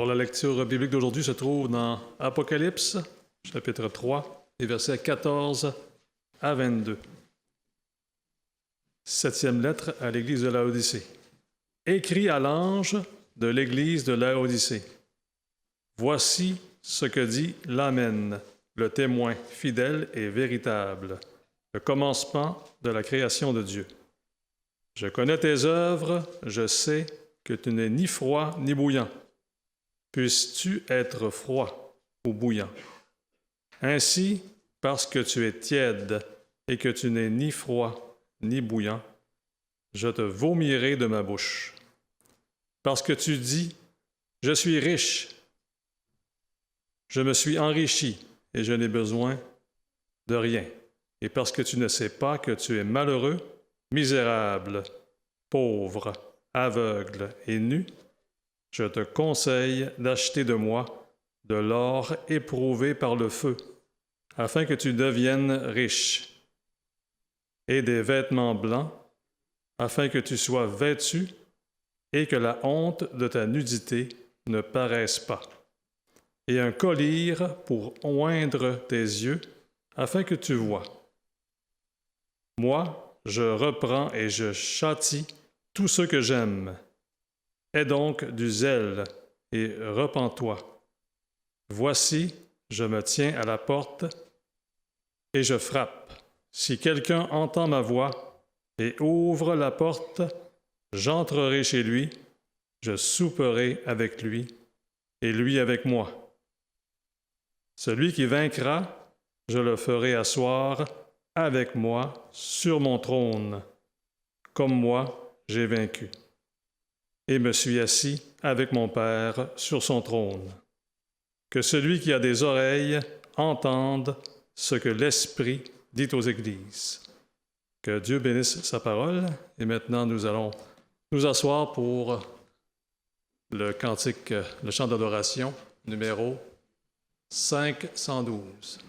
Alors, la lecture biblique d'aujourd'hui se trouve dans Apocalypse, chapitre 3, et versets 14 à 22. Septième lettre à l'Église de Laodicée. Écrit à l'ange de l'Église de Laodicée. Voici ce que dit l'Amen, le témoin fidèle et véritable, le commencement de la création de Dieu. Je connais tes œuvres, je sais que tu n'es ni froid ni bouillant. Puisses-tu être froid ou bouillant? Ainsi, parce que tu es tiède et que tu n'es ni froid ni bouillant, je te vomirai de ma bouche. Parce que tu dis, je suis riche, je me suis enrichi et je n'ai besoin de rien. Et parce que tu ne sais pas que tu es malheureux, misérable, pauvre, aveugle et nu, je te conseille d'acheter de moi de l'or éprouvé par le feu, afin que tu deviennes riche, et des vêtements blancs, afin que tu sois vêtu et que la honte de ta nudité ne paraisse pas, et un collier pour oindre tes yeux, afin que tu vois. Moi, je reprends et je châtie tous ceux que j'aime. Aie donc du zèle et repens-toi. Voici, je me tiens à la porte et je frappe. Si quelqu'un entend ma voix et ouvre la porte, j'entrerai chez lui, je souperai avec lui et lui avec moi. Celui qui vaincra, je le ferai asseoir avec moi sur mon trône, comme moi j'ai vaincu. Et me suis assis avec mon Père sur son trône. Que celui qui a des oreilles entende ce que l'Esprit dit aux Églises. Que Dieu bénisse sa parole. Et maintenant, nous allons nous asseoir pour le cantique, le chant d'adoration, numéro 512.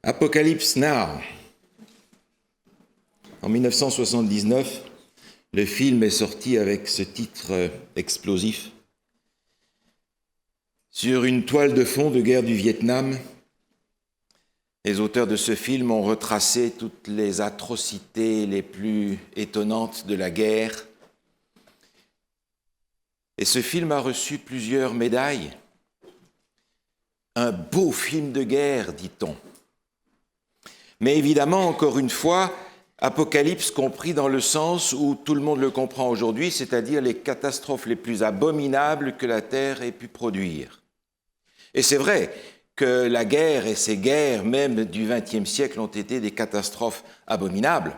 Apocalypse Now. En 1979, le film est sorti avec ce titre explosif. Sur une toile de fond de guerre du Vietnam, les auteurs de ce film ont retracé toutes les atrocités les plus étonnantes de la guerre. Et ce film a reçu plusieurs médailles. Un beau film de guerre, dit-on. Mais évidemment, encore une fois, Apocalypse compris dans le sens où tout le monde le comprend aujourd'hui, c'est-à-dire les catastrophes les plus abominables que la Terre ait pu produire. Et c'est vrai que la guerre et ces guerres même du XXe siècle ont été des catastrophes abominables.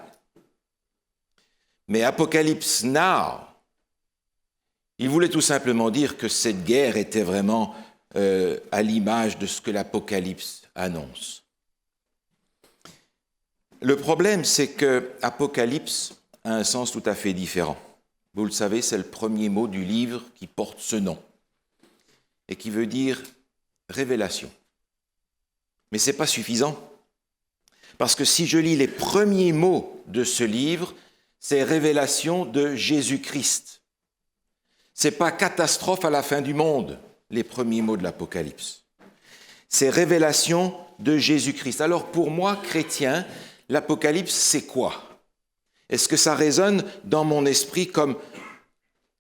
Mais Apocalypse Now, il voulait tout simplement dire que cette guerre était vraiment à l'image de ce que l'Apocalypse annonce. Le problème, c'est que Apocalypse a un sens tout à fait différent. Vous le savez, c'est le premier mot du livre qui porte ce nom et qui veut dire révélation. Mais ce n'est pas suffisant, parce que si je lis les premiers mots de ce livre, c'est révélation de Jésus-Christ. Ce n'est pas catastrophe à la fin du monde, les premiers mots de l'Apocalypse. C'est révélation de Jésus-Christ. Alors pour moi, chrétien, l'Apocalypse, c'est quoi ? Est-ce que ça résonne dans mon esprit comme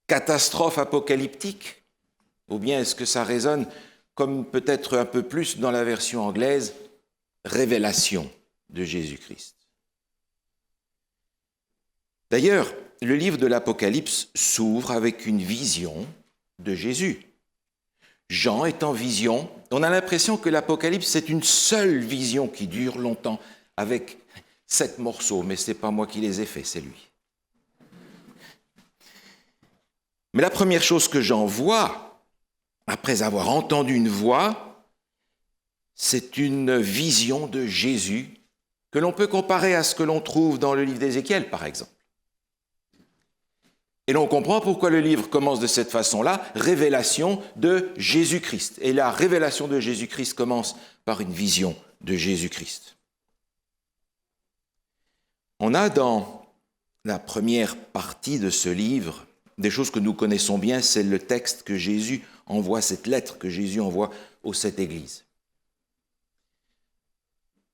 catastrophe apocalyptique ? Ou bien est-ce que ça résonne comme peut-être un peu plus dans la version anglaise, révélation de Jésus-Christ ? D'ailleurs, le livre de l'Apocalypse s'ouvre avec une vision de Jésus. Jean est en vision. On a l'impression que l'Apocalypse, c'est une seule vision qui dure longtemps, avec 7 morceaux, mais ce n'est pas moi qui les ai faits, c'est lui. Mais la première chose que Jean voit, après avoir entendu une voix, c'est une vision de Jésus que l'on peut comparer à ce que l'on trouve dans le livre d'Ézéchiel, par exemple. Et l'on comprend pourquoi le livre commence de cette façon-là, révélation de Jésus-Christ. Et la révélation de Jésus-Christ commence par une vision de Jésus-Christ. On a dans la première partie de ce livre des choses que nous connaissons bien, c'est le texte que Jésus envoie, cette lettre que Jésus envoie aux 7 églises.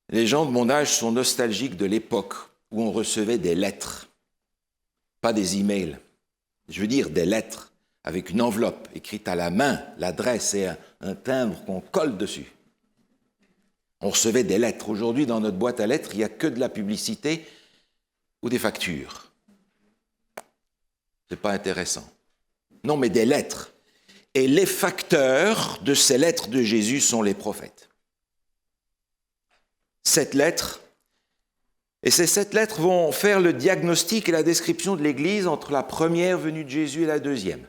Les gens de mon âge sont nostalgiques de l'époque où on recevait des lettres, pas des emails. Je veux dire des lettres avec une enveloppe écrite à la main, l'adresse et un timbre qu'on colle dessus. On recevait des lettres. Aujourd'hui, dans notre boîte à lettres, il n'y a que de la publicité ou des factures. C'est pas intéressant. Non, mais des lettres. Et les facteurs de ces lettres de Jésus sont les prophètes. 7 lettres. Et ces 7 lettres vont faire le diagnostic et la description de l'Église entre la première venue de Jésus et la deuxième.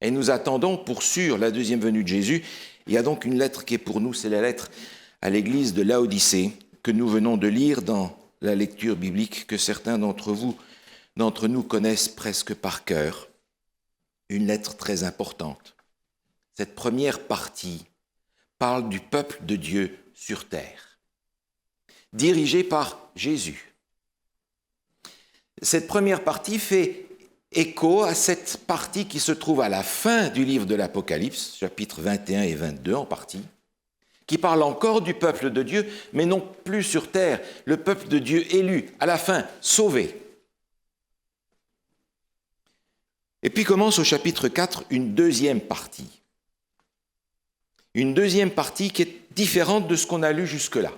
Et nous attendons pour sûr la deuxième venue de Jésus. Il y a donc une lettre qui est pour nous, c'est la lettre à l'Église de Laodicée que nous venons de lire dans la lecture biblique que certains d'entre nous connaissent presque par cœur. Une lettre très importante. Cette première partie parle du peuple de Dieu sur terre, dirigé par Jésus. Cette première partie fait écho à cette partie qui se trouve à la fin du livre de l'Apocalypse, chapitres 21 et 22 en partie, qui parle encore du peuple de Dieu, mais non plus sur terre, le peuple de Dieu élu, à la fin, sauvé. Et puis commence au chapitre 4 une deuxième partie. Une deuxième partie qui est différente de ce qu'on a lu jusque-là.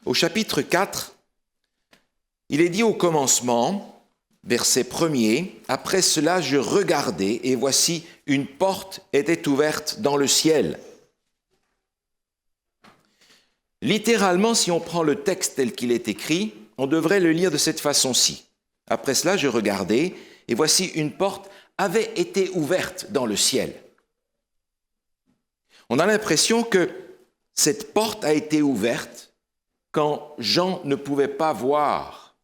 Au chapitre 4, il est dit au commencement, verset 1er, « Après cela, je regardai, et voici, une porte était ouverte dans le ciel. » Littéralement, si on prend le texte tel qu'il est écrit, on devrait le lire de cette façon-ci. « Après cela, je regardai, et voici, une porte avait été ouverte dans le ciel. » On a l'impression que cette porte a été ouverte quand Jean ne pouvait pas voir.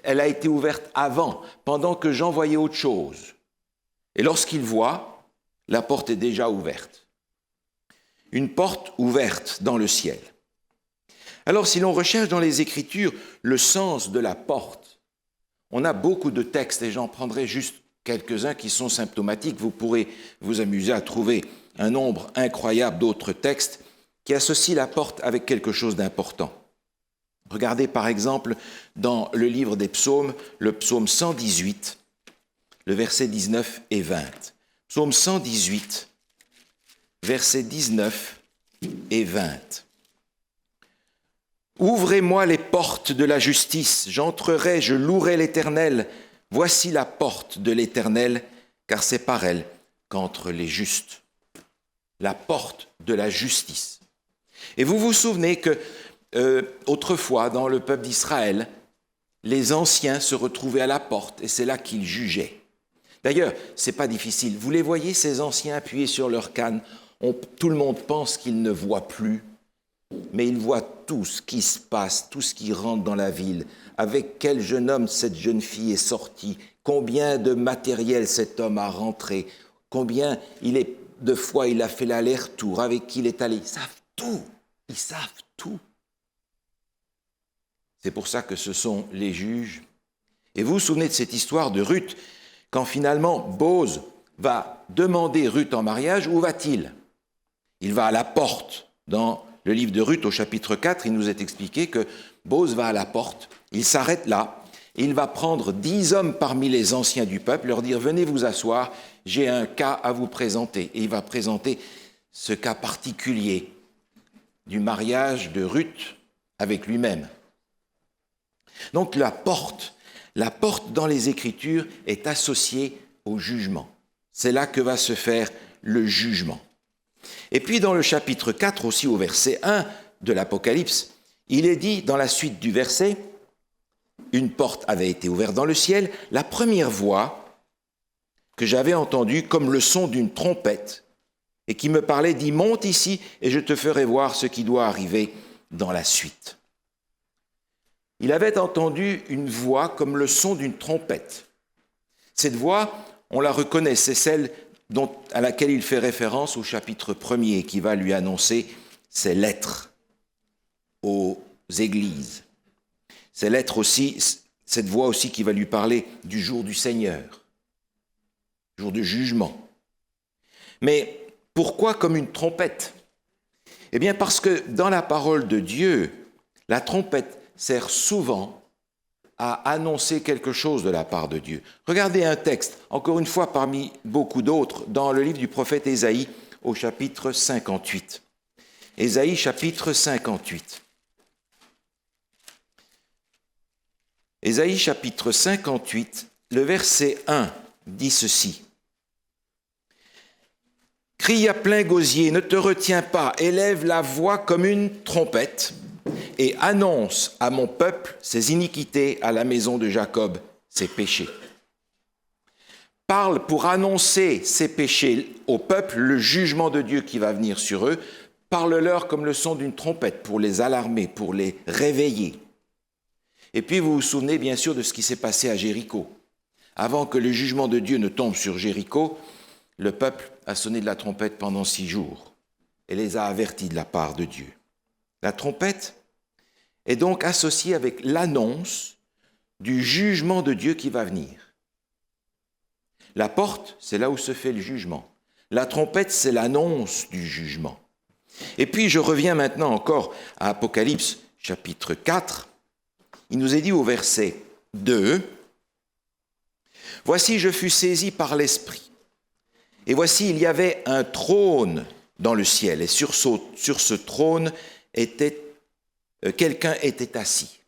Elle a été ouverte avant, pendant que Jean voyait autre chose. Et lorsqu'il voit, la porte est déjà ouverte. Une porte ouverte dans le ciel. Alors, si l'on recherche dans les Écritures le sens de la porte, on a beaucoup de textes, et j'en prendrai juste quelques-uns qui sont symptomatiques. Vous pourrez vous amuser à trouver un nombre incroyable d'autres textes qui associent la porte avec quelque chose d'important. Regardez par exemple dans le livre des psaumes, le psaume 118, le verset 19 et 20. Psaume 118, versets 19 et 20. « Ouvrez-moi les portes de la justice, j'entrerai, je louerai l'Éternel. Voici la porte de l'Éternel, car c'est par elle qu'entrent les justes. » La porte de la justice. Et vous vous souvenez que autrefois, dans le peuple d'Israël, les anciens se retrouvaient à la porte et c'est là qu'ils jugeaient. D'ailleurs, ce n'est pas difficile. Vous les voyez, ces anciens appuyés sur leur canne. Tout le monde pense qu'ils ne voient plus, mais ils voient tout ce qui se passe, tout ce qui rentre dans la ville. Avec quel jeune homme cette jeune fille est sortie, combien de matériel cet homme a rentré, combien de fois il a fait l'aller-retour, avec qui il est allé. Ils savent tout, ils savent tout. C'est pour ça que ce sont les juges. Et vous vous souvenez de cette histoire de Ruth, quand finalement Boz va demander Ruth en mariage, où va-t-il? Il va à la porte. Dans le livre de Ruth, au chapitre 4, il nous est expliqué que Boz va à la porte, il s'arrête là, et il va prendre 10 hommes parmi les anciens du peuple, leur dire « Venez vous asseoir, j'ai un cas à vous présenter ». Et il va présenter ce cas particulier du mariage de Ruth avec lui-même. Donc la porte dans les Écritures est associée au jugement. C'est là que va se faire le jugement. Et puis dans le chapitre 4, aussi au verset 1 de l'Apocalypse, il est dit dans la suite du verset, une porte avait été ouverte dans le ciel, la première voix que j'avais entendue comme le son d'une trompette et qui me parlait dit « Monte ici et je te ferai voir ce qui doit arriver dans la suite ». Il avait entendu une voix comme le son d'une trompette. Cette voix, on la reconnaît, c'est celle à laquelle il fait référence au chapitre 1er, qui va lui annoncer ses lettres aux églises. Ces lettres aussi, cette voix aussi qui va lui parler du jour du Seigneur, jour de jugement. Mais pourquoi comme une trompette? Eh bien parce que dans la parole de Dieu, la trompette sert souvent à annoncer quelque chose de la part de Dieu. Regardez un texte, encore une fois parmi beaucoup d'autres, dans le livre du prophète Ésaïe au chapitre 58. Ésaïe chapitre 58. Ésaïe chapitre 58, le verset 1 dit ceci. « Crie à plein gosier, ne te retiens pas, élève la voix comme une trompette. Et annonce à mon peuple ses iniquités, à la maison de Jacob ses péchés. » Parle pour annoncer ses péchés au peuple, le jugement de Dieu qui va venir sur eux. Parle-leur comme le son d'une trompette pour les alarmer, pour les réveiller. Et puis vous vous souvenez bien sûr de ce qui s'est passé à Jéricho. Avant que le jugement de Dieu ne tombe sur Jéricho, le peuple a sonné de la trompette pendant 6 jours et les a avertis de la part de Dieu. La trompette est donc associée avec l'annonce du jugement de Dieu qui va venir. La porte, c'est là où se fait le jugement. La trompette, c'est l'annonce du jugement. Et puis, je reviens maintenant encore à Apocalypse, chapitre 4. Il nous est dit au verset 2, « Voici, je fus saisi par l'Esprit, et voici, il y avait un trône dans le ciel, et sur ce trône, quelqu'un était assis. »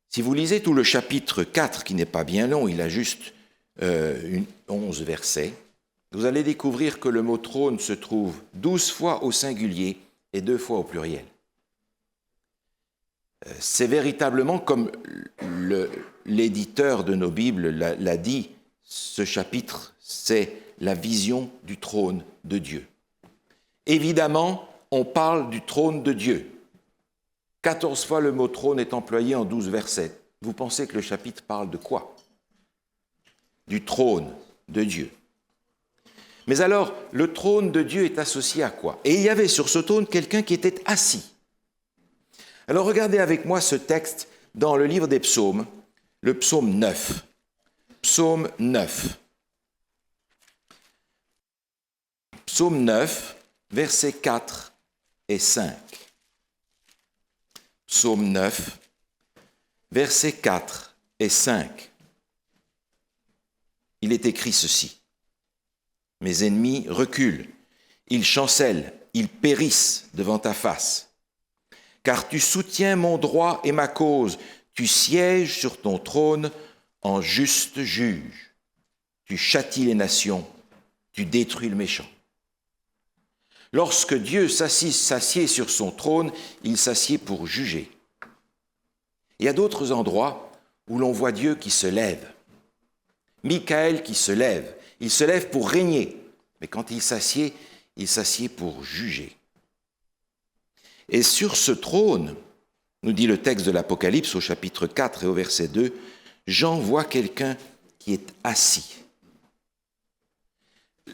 Si vous lisez tout le chapitre 4, qui n'est pas bien long, il a juste 11 versets, vous allez découvrir que le mot trône se trouve 12 fois au singulier et 2 fois au pluriel. C'est véritablement comme l'éditeur de nos Bibles l'a dit, ce chapitre, c'est la vision du trône de Dieu. Évidemment, on parle du trône de Dieu. 14 fois le mot trône est employé en 12 versets. Vous pensez que le chapitre parle de quoi? Du trône de Dieu. Mais alors, le trône de Dieu est associé à quoi? Et il y avait sur ce trône quelqu'un qui était assis. Alors regardez avec moi ce texte dans le livre des psaumes, le psaume 9. Psaume 9. Psaume 9, versets 4 et 5. Psaume 9, versets 4 et 5. Il est écrit ceci. « Mes ennemis reculent, ils chancellent, ils périssent devant ta face. Car tu soutiens mon droit et ma cause, tu sièges sur ton trône en juste juge. Tu châties les nations, tu détruis le méchant. » Lorsque Dieu s'assied sur son trône, il s'assied pour juger. Il y a d'autres endroits où l'on voit Dieu qui se lève. Michael qui se lève. Il se lève pour régner. Mais quand il s'assied pour juger. Et sur ce trône, nous dit le texte de l'Apocalypse au chapitre 4 et au verset 2, Jean voit quelqu'un qui est assis.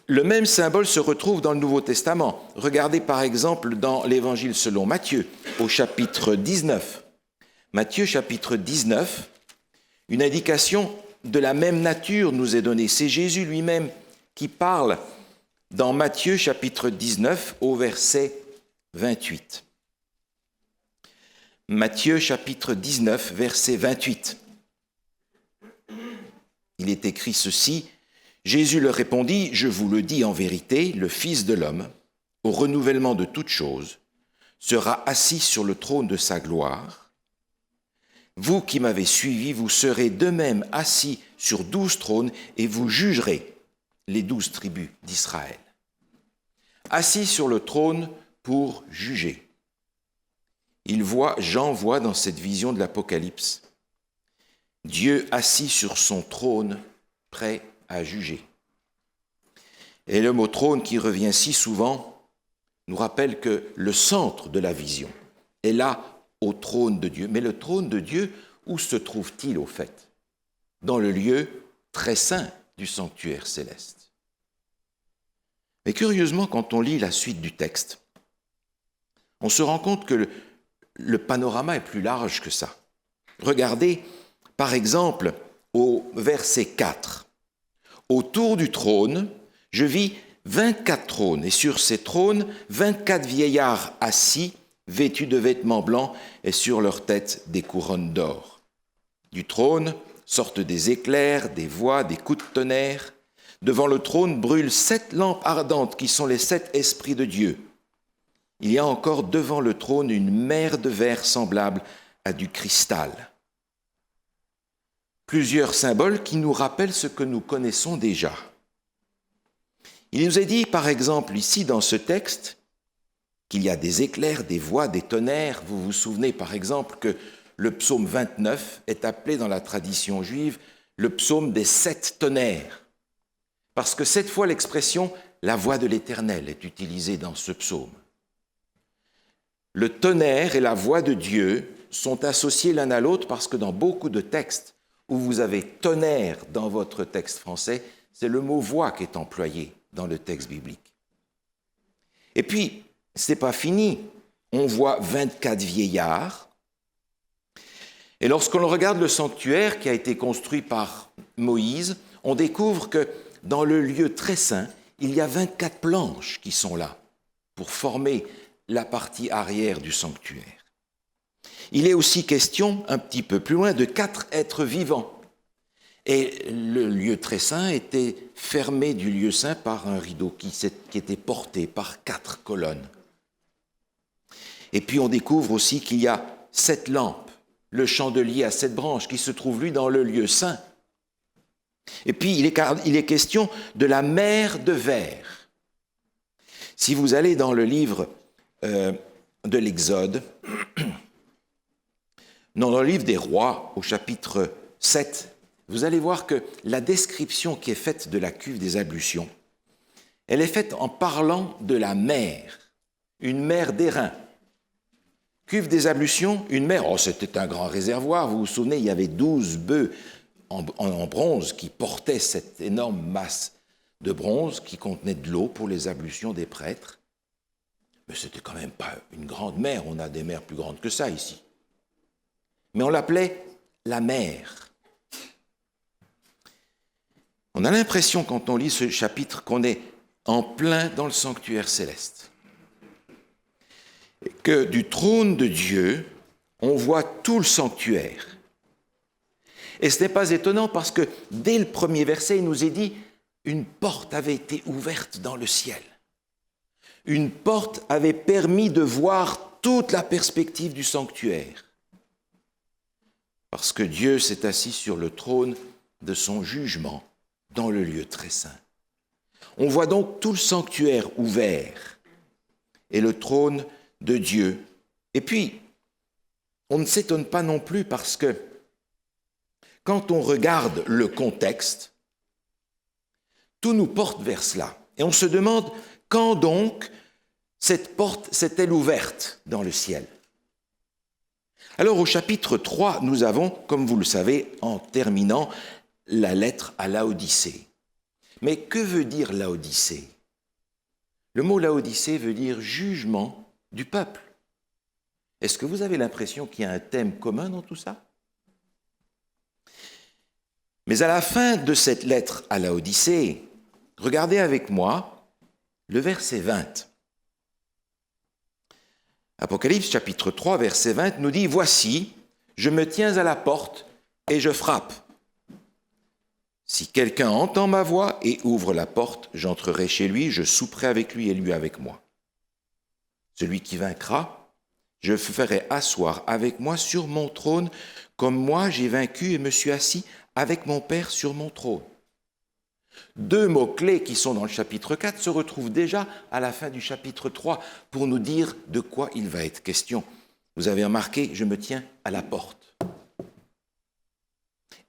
Le même symbole se retrouve dans le Nouveau Testament. Regardez par exemple dans l'Évangile selon Matthieu, au chapitre 19. Matthieu, chapitre 19, une indication de la même nature nous est donnée. C'est Jésus lui-même qui parle dans Matthieu, chapitre 19, au verset 28. Matthieu, chapitre 19, verset 28. Il est écrit ceci, « Jésus leur répondit, je vous le dis en vérité, le Fils de l'homme, au renouvellement de toutes choses, sera assis sur le trône de sa gloire. Vous qui m'avez suivi, vous serez de même assis sur 12 trônes et vous jugerez les 12 tribus d'Israël. » Assis sur le trône pour juger. Jean voit dans cette vision de l'Apocalypse Dieu assis sur son trône, prêt à juger. Et le mot trône qui revient si souvent nous rappelle que le centre de la vision est là au trône de Dieu. Mais le trône de Dieu, où se trouve-t-il au fait? Dans le lieu très saint du sanctuaire céleste. Mais curieusement, quand on lit la suite du texte, on se rend compte que le panorama est plus large que ça. Regardez, par exemple, au verset 4. « Autour du trône, je vis 24 trônes, et sur ces trônes, 24 vieillards assis, vêtus de vêtements blancs, et sur leurs têtes des couronnes d'or. Du trône sortent des éclairs, des voix, des coups de tonnerre. Devant le trône brûlent 7 lampes ardentes qui sont les 7 esprits de Dieu. Il y a encore devant le trône une mer de verre semblable à du cristal. » Plusieurs symboles qui nous rappellent ce que nous connaissons déjà. Il nous est dit, par exemple, ici dans ce texte, qu'il y a des éclairs, des voix, des tonnerres. Vous vous souvenez, par exemple, que le psaume 29 est appelé dans la tradition juive le psaume des 7 tonnerres. Parce que 7 fois l'expression « la voix de l'Éternel » est utilisée dans ce psaume. Le tonnerre et la voix de Dieu sont associés l'un à l'autre parce que dans beaucoup de textes où vous avez tonnerre dans votre texte français, c'est le mot voix qui est employé dans le texte biblique. Et puis, ce n'est pas fini. On voit 24 vieillards. Et lorsqu'on regarde le sanctuaire qui a été construit par Moïse, on découvre que dans le lieu très saint, il y a 24 planches qui sont là pour former la partie arrière du sanctuaire. Il est aussi question, un petit peu plus loin, de 4 êtres vivants. Et le lieu très saint était fermé du lieu saint par un rideau qui était porté par 4 colonnes. Et puis on découvre aussi qu'il y a 7 lampes, le chandelier à 7 branches qui se trouve lui dans le lieu saint. Et puis il est question de la mer de verre. Si vous allez dans le livre de l'Exode, dans le livre des rois, au chapitre 7, vous allez voir que la description qui est faite de la cuve des ablutions, elle est faite en parlant de la mer, une mer d'airain. Cuve des ablutions, une mer, c'était un grand réservoir, vous vous souvenez, il y avait 12 bœufs en bronze qui portaient cette énorme masse de bronze qui contenait de l'eau pour les ablutions des prêtres. Mais c'était quand même pas une grande mer, on a des mers plus grandes que ça ici. Mais on l'appelait la mer. On a l'impression, quand on lit ce chapitre, qu'on est en plein dans le sanctuaire céleste. Et que du trône de Dieu, on voit tout le sanctuaire. Et ce n'est pas étonnant parce que dès le premier verset, il nous est dit une porte avait été ouverte dans le ciel. Une porte avait permis de voir toute la perspective du sanctuaire. Parce que Dieu s'est assis sur le trône de son jugement dans le lieu très saint. On voit donc tout le sanctuaire ouvert et le trône de Dieu. Et puis, on ne s'étonne pas non plus parce que quand on regarde le contexte, tout nous porte vers cela. Et on se demande quand donc cette porte s'est-elle ouverte dans le ciel. Alors au chapitre 3, nous avons, comme vous le savez, en terminant, la lettre à Laodicée. Mais que veut dire Laodicée? Le mot Laodicée veut dire jugement du peuple. Est-ce que vous avez l'impression qu'il y a un thème commun dans tout ça? Mais à la fin de cette lettre à Laodicée, regardez avec moi le verset 20. Apocalypse chapitre 3, verset 20 nous dit « Voici, je me tiens à la porte et je frappe. Si quelqu'un entend ma voix et ouvre la porte, j'entrerai chez lui, je souperai avec lui et lui avec moi. Celui qui vaincra, je ferai asseoir avec moi sur mon trône, comme moi j'ai vaincu et me suis assis avec mon Père sur mon trône. » Deux mots-clés qui sont dans le chapitre 4 se retrouvent déjà à la fin du chapitre 3 pour nous dire de quoi il va être question. Vous avez remarqué, je me tiens à la porte.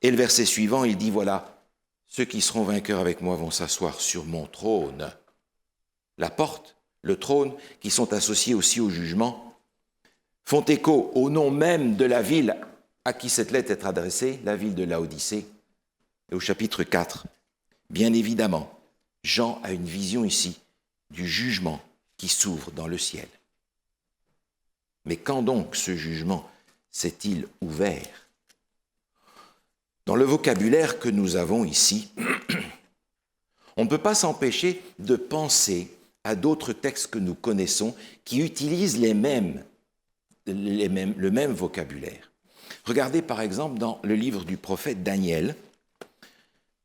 Et le verset suivant, il dit, voilà, ceux qui seront vainqueurs avec moi vont s'asseoir sur mon trône. La porte, le trône, qui sont associés aussi au jugement, font écho au nom même de la ville à qui cette lettre est adressée, la ville de Laodicée. Et au chapitre 4, bien évidemment, Jean a une vision ici du jugement qui s'ouvre dans le ciel. Mais quand donc ce jugement s'est-il ouvert? Dans le vocabulaire que nous avons ici, on ne peut pas s'empêcher de penser à d'autres textes que nous connaissons qui utilisent le même vocabulaire. Regardez par exemple dans le livre du prophète Daniel,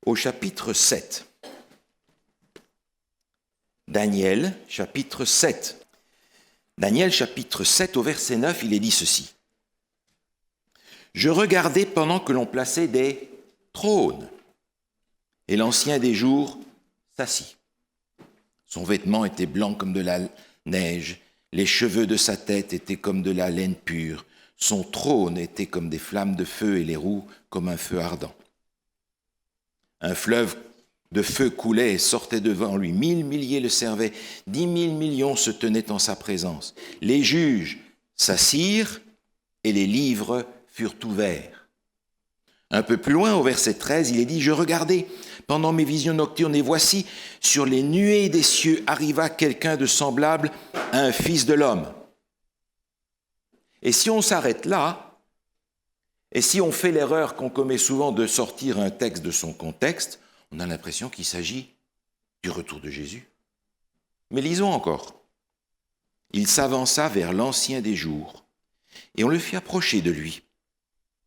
au chapitre 7. Daniel, chapitre 7. Daniel, chapitre 7, au verset 9, il est dit ceci. « Je regardais pendant que l'on plaçait des trônes, et l'ancien des jours s'assit. Son vêtement était blanc comme de la neige, les cheveux de sa tête étaient comme de la laine pure, son trône était comme des flammes de feu et les roues comme un feu ardent. Un fleuve de feu coulait et sortait devant lui. 1000 milliers le servaient. 10 000 millions se tenaient en sa présence. Les juges s'assirent et les livres furent ouverts. » Un peu plus loin, au verset 13, il est dit « Je regardais pendant mes visions nocturnes et voici, sur les nuées des cieux arriva quelqu'un de semblable à un fils de l'homme. » Et si on s'arrête là, et si on fait l'erreur qu'on commet souvent de sortir un texte de son contexte, on a l'impression qu'il s'agit du retour de Jésus. Mais lisons encore. « Il s'avança vers l'ancien des jours, et on le fit approcher de lui.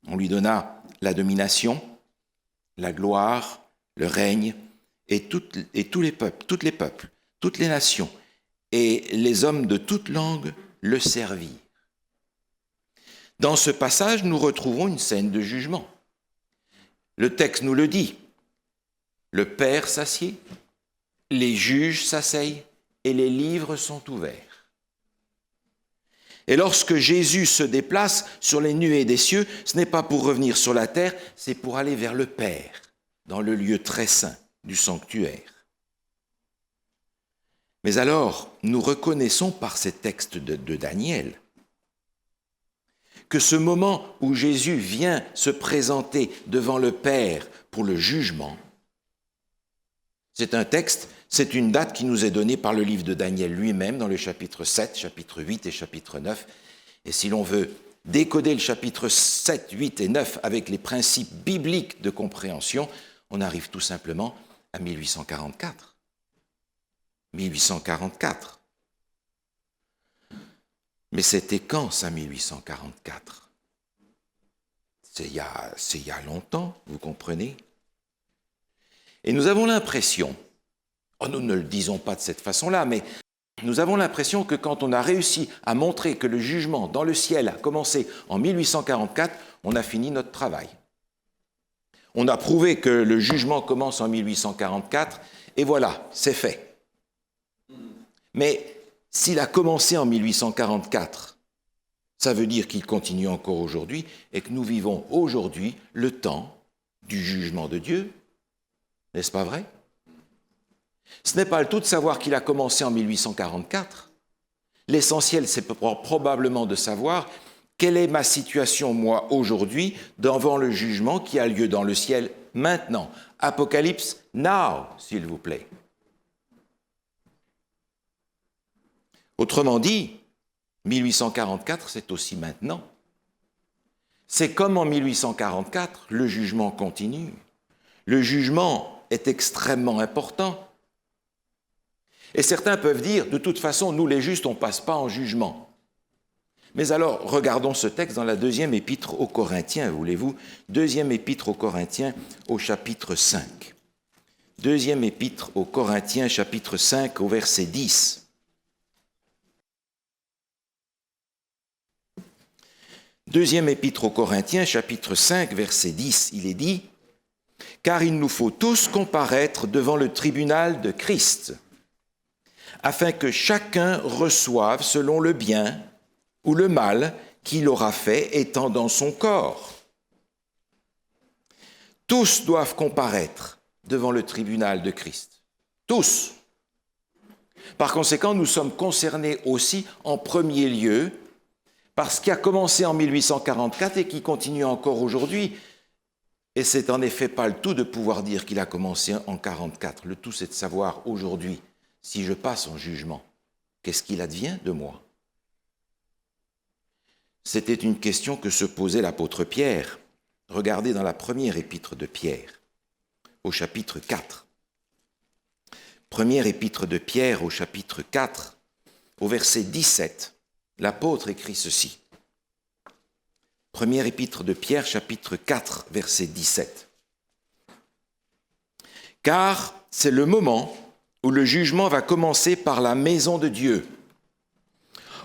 On lui donna la domination, la gloire, le règne, et tous les peuples, toutes les nations, et les hommes de toute langue le servirent. » Dans ce passage, nous retrouvons une scène de jugement. Le texte nous le dit. Le Père s'assied, les juges s'asseyent et les livres sont ouverts. Et lorsque Jésus se déplace sur les nuées des cieux, ce n'est pas pour revenir sur la terre, c'est pour aller vers le Père, dans le lieu très saint du sanctuaire. Mais alors, nous reconnaissons par ces textes de Daniel que ce moment où Jésus vient se présenter devant le Père pour le jugement, c'est un texte, c'est une date qui nous est donnée par le livre de Daniel lui-même dans le chapitre 7, chapitre 8 et chapitre 9. Et si l'on veut décoder le chapitre 7, 8 et 9 avec les principes bibliques de compréhension, on arrive tout simplement à 1844. 1844. Mais c'était quand ça, 1844 ? C'est il y a longtemps, vous comprenez ? Et nous avons l'impression, nous ne le disons pas de cette façon-là, mais nous avons l'impression que quand on a réussi à montrer que le jugement dans le ciel a commencé en 1844, on a fini notre travail. On a prouvé que le jugement commence en 1844, et voilà, c'est fait. Mais s'il a commencé en 1844, Ça veut dire qu'il continue encore aujourd'hui et que nous vivons aujourd'hui le temps du jugement de Dieu. N'est-ce pas vrai? Ce n'est pas le tout de savoir qu'il a commencé en 1844. L'essentiel, c'est probablement de savoir quelle est ma situation, moi, aujourd'hui, devant le jugement qui a lieu dans le ciel maintenant. Apocalypse, now, s'il vous plaît. Autrement dit, 1844, c'est aussi maintenant. C'est comme en 1844, le jugement continue. Le jugement est extrêmement important. Et certains peuvent dire, de toute façon, nous les justes, on ne passe pas en jugement. Mais alors, regardons ce texte dans la deuxième épître aux Corinthiens, voulez-vous? Deuxième épître aux Corinthiens au chapitre 5. Deuxième épître aux Corinthiens, chapitre 5, au verset 10. Deuxième épître aux Corinthiens, chapitre 5, verset 10, il est dit « Car il nous faut tous comparaître devant le tribunal de Christ, afin que chacun reçoive selon le bien ou le mal qu'il aura fait étant dans son corps. Tous doivent comparaître devant le tribunal de Christ. Tous. Par conséquent, nous sommes concernés aussi en premier lieu par ce qui a commencé en 1844 et qui continue encore aujourd'hui. Et c'est en effet pas le tout de pouvoir dire qu'il a commencé en 1944. Le tout, c'est de savoir aujourd'hui, si je passe en jugement, qu'est-ce qu'il advient de moi? C'était une question que se posait l'apôtre Pierre. Regardez dans la première épître de Pierre, au chapitre 4. Première épître de Pierre, au chapitre 4, au verset 17, l'apôtre écrit ceci. Première épître de Pierre, chapitre 4, verset 17. « Car c'est le moment où le jugement va commencer par la maison de Dieu.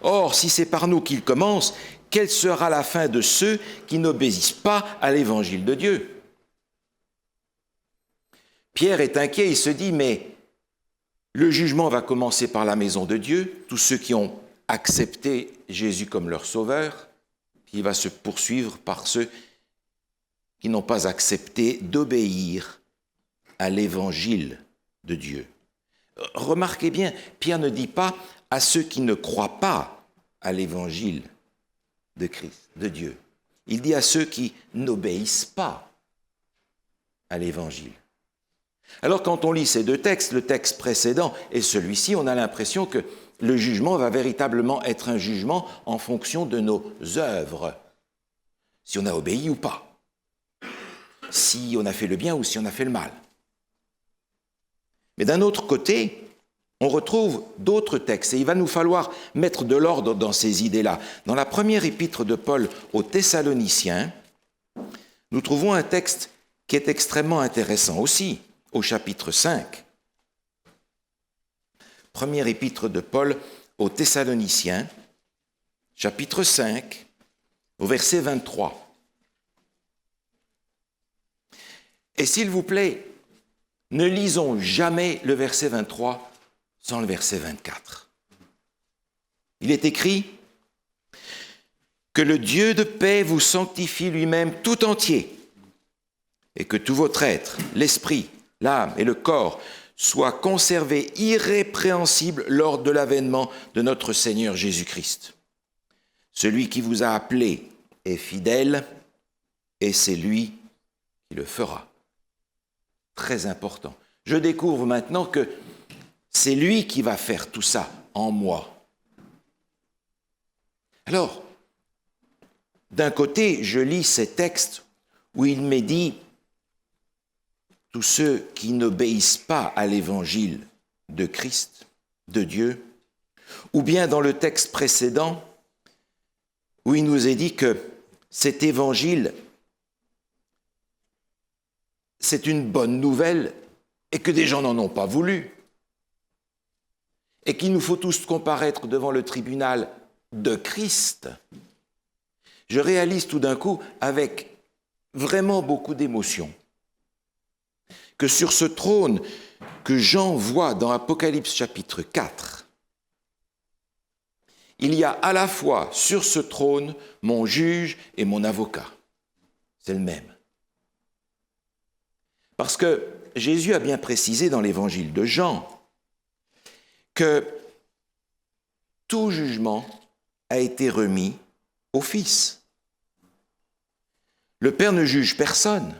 Or, si c'est par nous qu'il commence, quelle sera la fin de ceux qui n'obéissent pas à l'évangile de Dieu ?» Pierre est inquiet, il se dit, mais le jugement va commencer par la maison de Dieu, tous ceux qui ont accepté Jésus comme leur sauveur, puis il va se poursuivre par ceux qui n'ont pas accepté d'obéir à l'évangile de Dieu. Remarquez bien, Pierre ne dit pas à ceux qui ne croient pas à l'évangile de Christ, de Dieu. Il dit à ceux qui n'obéissent pas à l'évangile. Alors quand on lit ces deux textes, le texte précédent et celui-ci, on a l'impression que le jugement va véritablement être un jugement en fonction de nos œuvres, si on a obéi ou pas, si on a fait le bien ou si on a fait le mal. Mais d'un autre côté, on retrouve d'autres textes et il va nous falloir mettre de l'ordre dans ces idées-là. Dans la première épître de Paul aux Thessaloniciens, nous trouvons un texte qui est extrêmement intéressant aussi, au chapitre 5. Première épître de Paul aux Thessaloniciens, chapitre 5, au verset 23. Et s'il vous plaît, ne lisons jamais le verset 23 sans le verset 24. Il est écrit « Que le Dieu de paix vous sanctifie lui-même tout entier, et que tout votre être, l'esprit, l'âme et le corps soient conservés irrépréhensibles lors de l'avènement de notre Seigneur Jésus-Christ. Celui qui vous a appelé est fidèle, et c'est lui qui le fera. » Très important. Je découvre maintenant que c'est lui qui va faire tout ça en moi. Alors, d'un côté, je lis ces textes où il m'est dit « Tous ceux qui n'obéissent pas à l'évangile de Christ, de Dieu », ou bien dans le texte précédent où il nous est dit que cet évangile c'est une bonne nouvelle et que des gens n'en ont pas voulu et qu'il nous faut tous comparaître devant le tribunal de Christ, je réalise tout d'un coup, avec vraiment beaucoup d'émotion, que sur ce trône que Jean voit dans Apocalypse chapitre 4, il y a à la fois sur ce trône mon juge et mon avocat. C'est le même. Parce que Jésus a bien précisé dans l'évangile de Jean que tout jugement a été remis au Fils. Le Père ne juge personne.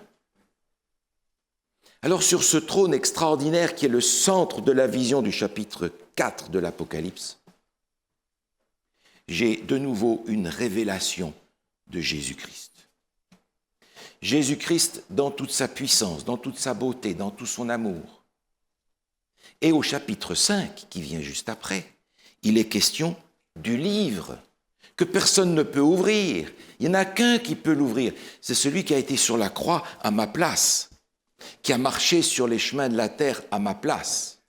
Alors sur ce trône extraordinaire qui est le centre de la vision du chapitre 4 de l'Apocalypse, j'ai de nouveau une révélation de Jésus-Christ. Jésus-Christ dans toute sa puissance, dans toute sa beauté, dans tout son amour. Et au chapitre 5, qui vient juste après, il est question du livre que personne ne peut ouvrir. Il n'y en a qu'un qui peut l'ouvrir. C'est celui qui a été sur la croix à ma place, qui a marché sur les chemins de la terre à ma place.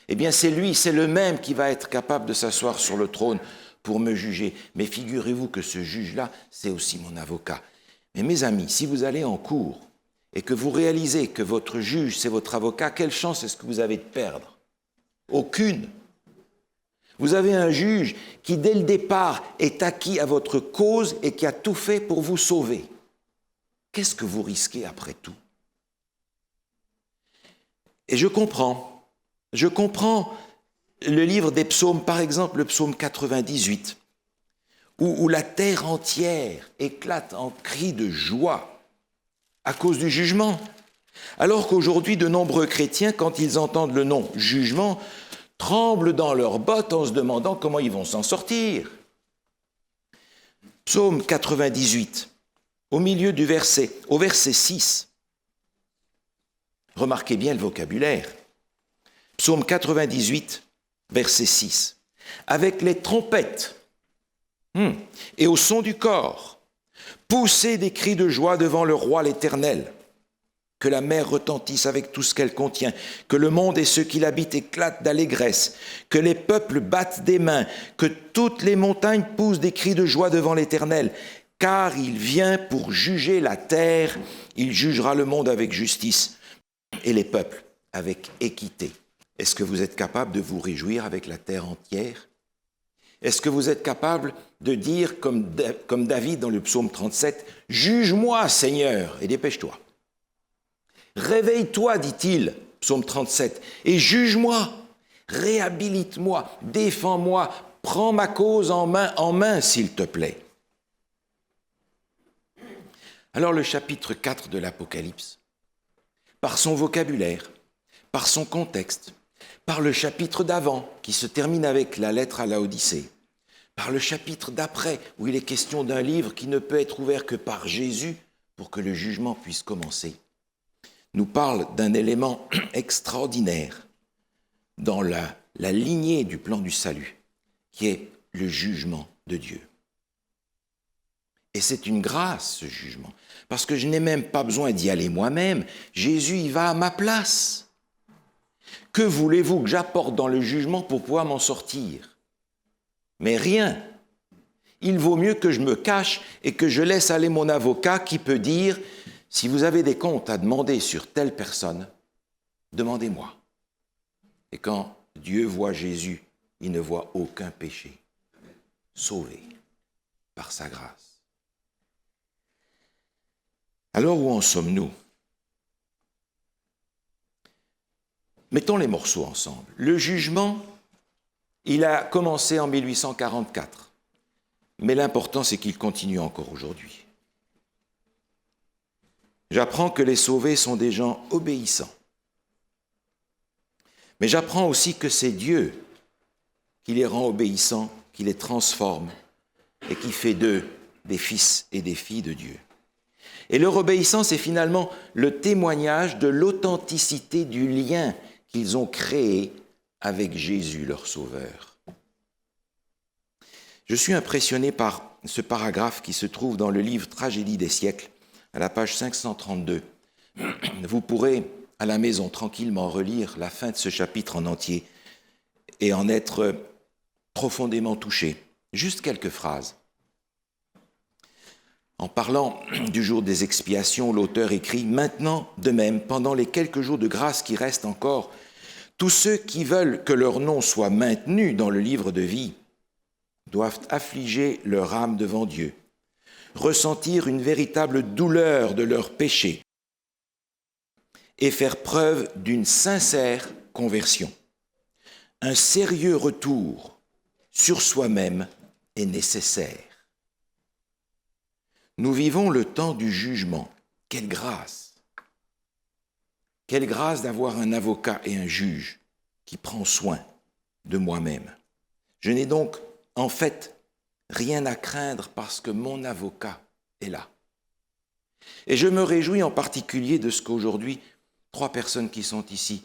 Eh bien, c'est lui, c'est le même qui va être capable de s'asseoir sur le trône pour me juger. Mais figurez-vous que ce juge-là, c'est aussi mon avocat. Mais mes amis, si vous allez en cour et que vous réalisez que votre juge, c'est votre avocat, quelle chance est-ce que vous avez de perdre? Aucune. Vous avez un juge qui, dès le départ, est acquis à votre cause et qui a tout fait pour vous sauver. Qu'est-ce que vous risquez après tout? Et je comprends le livre des psaumes, par exemple le psaume 98, où la terre entière éclate en cris de joie à cause du jugement. Alors qu'aujourd'hui, de nombreux chrétiens, quand ils entendent le nom jugement, tremblent dans leurs bottes en se demandant comment ils vont s'en sortir. Psaume 98, au milieu du verset, au verset 6. Remarquez bien le vocabulaire. Psaume 98, verset 6. Avec les trompettes et au son du cor, poussez des cris de joie devant le roi l'Éternel. Que la mer retentisse avec tout ce qu'elle contient, que le monde et ceux qui l'habitent éclatent d'allégresse, que les peuples battent des mains, que toutes les montagnes poussent des cris de joie devant l'Éternel, car il vient pour juger la terre, il jugera le monde avec justice et les peuples avec équité. Est-ce que vous êtes capable de vous réjouir avec la terre entière? Est-ce que vous êtes capable de dire, comme David dans le psaume 37, « Juge-moi, Seigneur, et dépêche-toi ». Réveille-toi, dit-il, psaume 37, et juge-moi, réhabilite-moi, défends-moi, prends ma cause en main, s'il te plaît. Alors le chapitre 4 de l'Apocalypse, par son vocabulaire, par son contexte, par le chapitre d'avant, qui se termine avec la lettre à Laodicée, par le chapitre d'après, où il est question d'un livre qui ne peut être ouvert que par Jésus pour que le jugement puisse commencer, nous parle d'un élément extraordinaire dans la lignée du plan du salut, qui est le jugement de Dieu. Et c'est une grâce, ce jugement, parce que je n'ai même pas besoin d'y aller moi-même. Jésus y va à ma place. Que voulez-vous que j'apporte dans le jugement pour pouvoir m'en sortir? Mais rien. Il vaut mieux que je me cache et que je laisse aller mon avocat qui peut dire « Si vous avez des comptes à demander sur telle personne, demandez-moi. » Et quand Dieu voit Jésus, il ne voit aucun péché. Sauvé par sa grâce. Alors où en sommes-nous? Mettons les morceaux ensemble. Le jugement, il a commencé en 1844, mais l'important c'est qu'il continue encore aujourd'hui. J'apprends que les sauvés sont des gens obéissants, mais j'apprends aussi que c'est Dieu qui les rend obéissants, qui les transforme et qui fait d'eux des fils et des filles de Dieu. Et leur obéissance est finalement le témoignage de l'authenticité du lien qu'ils ont créé avec Jésus, leur Sauveur. Je suis impressionné par ce paragraphe qui se trouve dans le livre Tragédie des siècles, à la page 532. Vous pourrez, à la maison, tranquillement relire la fin de ce chapitre en entier et en être profondément touché. Juste quelques phrases. En parlant du jour des expiations, l'auteur écrit « Maintenant, de même, pendant les quelques jours de grâce qui restent encore, tous ceux qui veulent que leur nom soit maintenu dans le livre de vie doivent affliger leur âme devant Dieu, ressentir une véritable douleur de leur péché et faire preuve d'une sincère conversion. Un sérieux retour sur soi-même est nécessaire. Nous vivons le temps du jugement. Quelle grâce! Quelle grâce d'avoir un avocat et un juge qui prend soin de moi-même. Je n'ai donc, en fait, rien à craindre parce que mon avocat est là. Et je me réjouis en particulier de ce qu'aujourd'hui, 3 personnes qui sont ici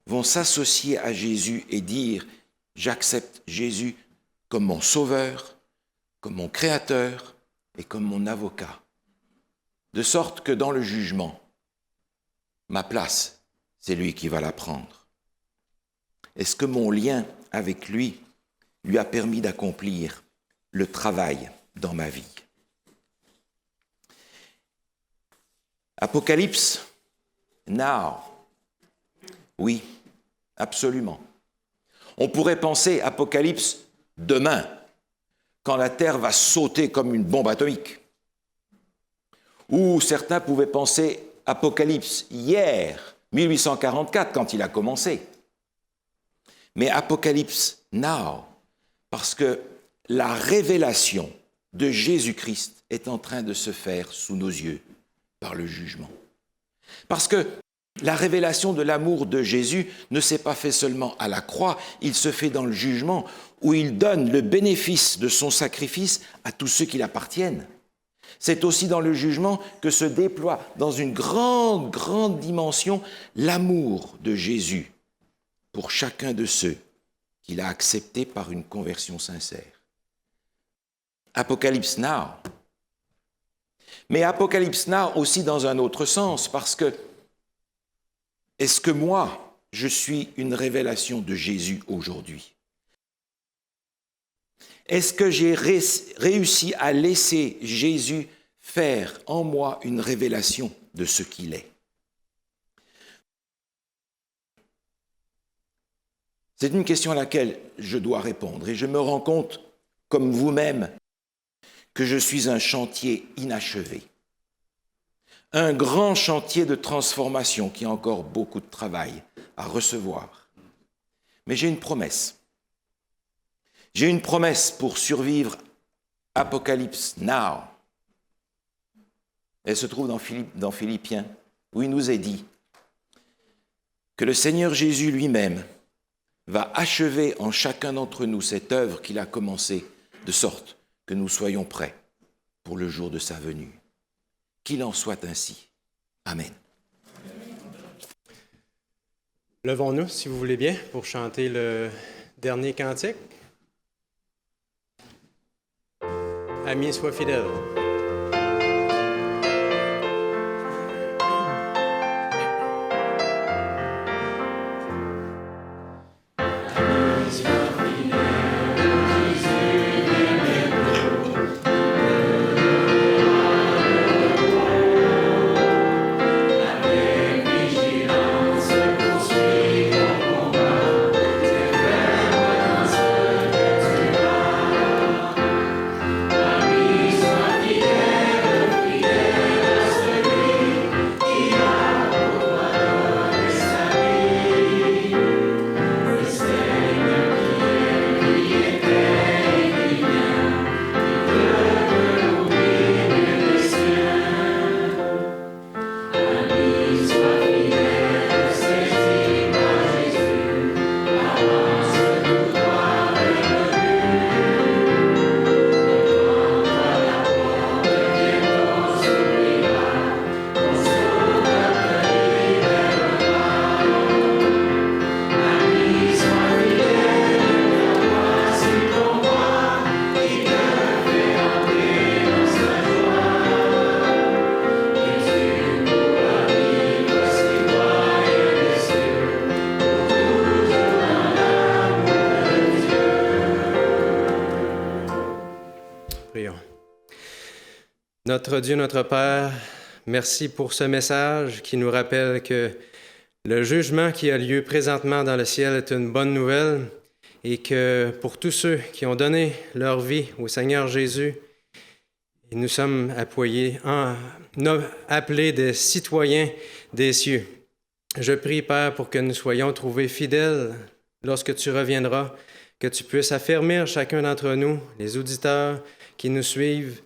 vont s'associer à Jésus et dire « J'accepte Jésus comme mon sauveur, comme mon créateur et comme mon avocat. » De sorte que dans le jugement, ma place, c'est lui qui va la prendre. Est-ce que mon lien avec lui a permis d'accomplir le travail dans ma vie? Apocalypse, now. Oui, absolument. On pourrait penser Apocalypse demain, quand la Terre va sauter comme une bombe atomique. Ou certains pouvaient penser Apocalypse hier, 1844, quand il a commencé. Mais Apocalypse now, parce que la révélation de Jésus-Christ est en train de se faire sous nos yeux par le jugement. Parce que la révélation de l'amour de Jésus ne s'est pas fait seulement à la croix, il se fait dans le jugement où il donne le bénéfice de son sacrifice à tous ceux qui l'appartiennent. C'est aussi dans le jugement que se déploie dans une grande dimension l'amour de Jésus pour chacun de ceux qu'il a acceptés par une conversion sincère. Apocalypse now. Mais Apocalypse now aussi dans un autre sens, parce que est-ce que moi, je suis une révélation de Jésus aujourd'hui? Est-ce que j'ai réussi à laisser Jésus faire en moi une révélation de ce qu'il est? C'est une question à laquelle je dois répondre et je me rends compte, comme vous-même, que je suis un chantier inachevé. Un grand chantier de transformation qui a encore beaucoup de travail à recevoir. Mais j'ai une promesse. J'ai une promesse pour survivre Apocalypse now. Elle se trouve dans Philippiens, où il nous est dit que le Seigneur Jésus lui-même va achever en chacun d'entre nous cette œuvre qu'il a commencée, de sorte que nous soyons prêts pour le jour de sa venue. Qu'il en soit ainsi. Amen. Levons-nous, si vous voulez bien, pour chanter le dernier cantique. Amis, sois fidèles. Notre Dieu, notre Père, merci pour ce message qui nous rappelle que le jugement qui a lieu présentement dans le ciel est une bonne nouvelle et que pour tous ceux qui ont donné leur vie au Seigneur Jésus, nous sommes appelés des citoyens des cieux. Je prie, Père, pour que nous soyons trouvés fidèles lorsque tu reviendras, que tu puisses affermir chacun d'entre nous, les auditeurs qui nous suivent,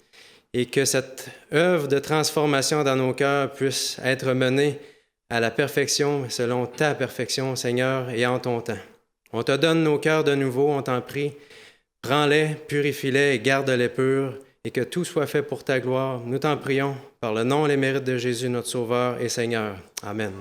et que cette œuvre de transformation dans nos cœurs puisse être menée à la perfection, selon ta perfection, Seigneur, et en ton temps. On te donne nos cœurs de nouveau, on t'en prie. Prends-les, purifie-les et garde-les purs, et que tout soit fait pour ta gloire. Nous t'en prions, par le nom et les mérites de Jésus, notre Sauveur et Seigneur. Amen.